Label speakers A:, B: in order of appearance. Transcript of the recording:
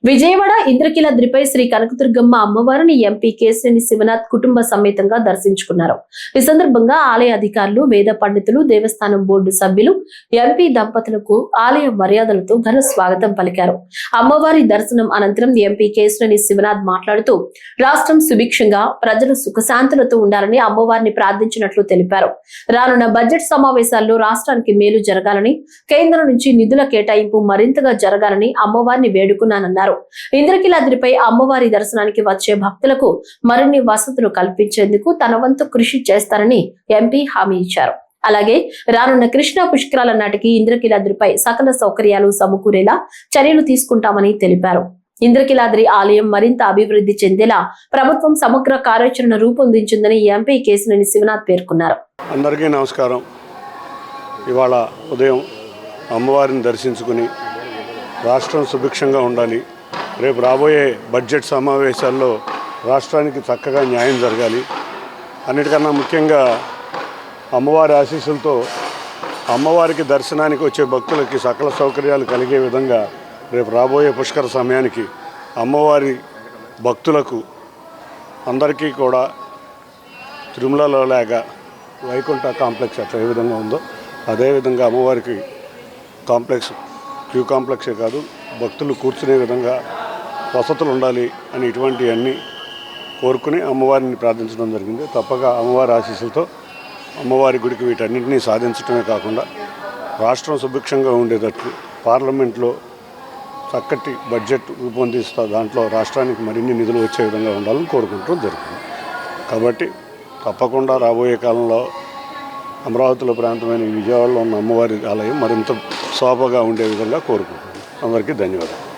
A: విజయవాడ ఇంద్రకీలాద్రిపై శ్రీ కనకదుర్గమ్మ అమ్మవారిని ఎంపీ కేశినేని శివనాథ్ కుటుంబ సమేతంగా దర్శించుకున్నారు. ఈ సందర్భంగా ఆలయ అధికారులు, వేద పండితులు, దేవస్థానం బోర్డు సభ్యులు ఎంపీ దంపతులకు ఆలయ మర్యాదలతో ఘన స్వాగతం పలికారు. అమ్మవారి దర్శనం అనంతరం ఎంపీ కేశినేని శివనాథ్ మాట్లాడుతూ రాష్ట్రం సుభిక్షంగా ప్రజలు సుఖశాంతులతో ఉండాలని అమ్మవారిని ప్రార్థించినట్లు తెలిపారు. రానున్న బడ్జెట్ సమావేశాల్లో రాష్ట్రానికి మేలు జరగాలని, కేంద్రం నుంచి నిధుల కేటాయింపు మరింతగా జరగాలని అమ్మవారిని వేడుకున్నానన్నారు. ఇంద్రకీలాద్రిపై అమ్మవారి దర్శనానికి వచ్చే భక్తులకు మరిన్ని వసతులు కల్పించేందుకు తన వంతు కృషి చేస్తారని ఎంపీ హామీ ఇచ్చారు. అలాగే రానున్న కృష్ణా పుష్కరాల నాటికి ఇంద్రకీలాద్రిపై సకల సౌకర్యాలు సమకూరేలా చర్యలు తీసుకుంటామని తెలిపారు. ఇంద్రకీలాద్రి ఆలయం మరింత అభివృద్ధి చెందేలా ప్రభుత్వం సమగ్ర కార్యాచరణ రూపొందించిందని ఎంపీ కేశినేని శివనాథ్ పేర్కొన్నారు.
B: అందరికీ నమస్కారం. ఇవాళ ఉదయం అమ్మవారిని దర్శించుకుని రాష్ట్రం సుభిక్షంగా ఉండాలి, రేపు రాబోయే బడ్జెట్ సమావేశాల్లో రాష్ట్రానికి చక్కగా న్యాయం జరగాలి, అన్నిటికన్నా ముఖ్యంగా అమ్మవారి ఆశీస్సులతో అమ్మవారికి దర్శనానికి వచ్చే భక్తులకి సకల సౌకర్యాలు కలిగే విధంగా రేపు రాబోయే పుష్కర సమయానికి అమ్మవారి భక్తులకు అందరికీ కూడా తిరుమలలో లాగా వైకుంఠ కాంప్లెక్స్ అట్లా ఏ విధంగా ఉందో అదేవిధంగా అమ్మవారికి కాంప్లెక్స్, క్యూ కాంప్లెక్సే కాదు, భక్తులు కూర్చునే విధంగా వసతులు ఉండాలి అని ఇటువంటివన్నీ కోరుకుని అమ్మవారిని ప్రార్థించడం జరిగింది. తప్పక అమ్మవారి ఆశీస్సులతో అమ్మవారి గుడికి వీటన్నింటినీ సాధించడమే కాకుండా రాష్ట్రం సుభిక్షంగా ఉండేటట్లు పార్లమెంట్లో చక్కటి బడ్జెట్ రూపొందిస్తా, దాంట్లో రాష్ట్రానికి మరిన్ని నిధులు వచ్చే విధంగా ఉండాలని కోరుకుంటూ జరిగింది. కాబట్టి తప్పకుండా రాబోయే కాలంలో అమరావతిలో ప్రాంతమైన విజయవాడలో ఉన్న అమ్మవారి ఆలయం మరింత శోభగా ఉండే విధంగా కోరుకుంటున్నాను. అందరికీ ధన్యవాదాలు.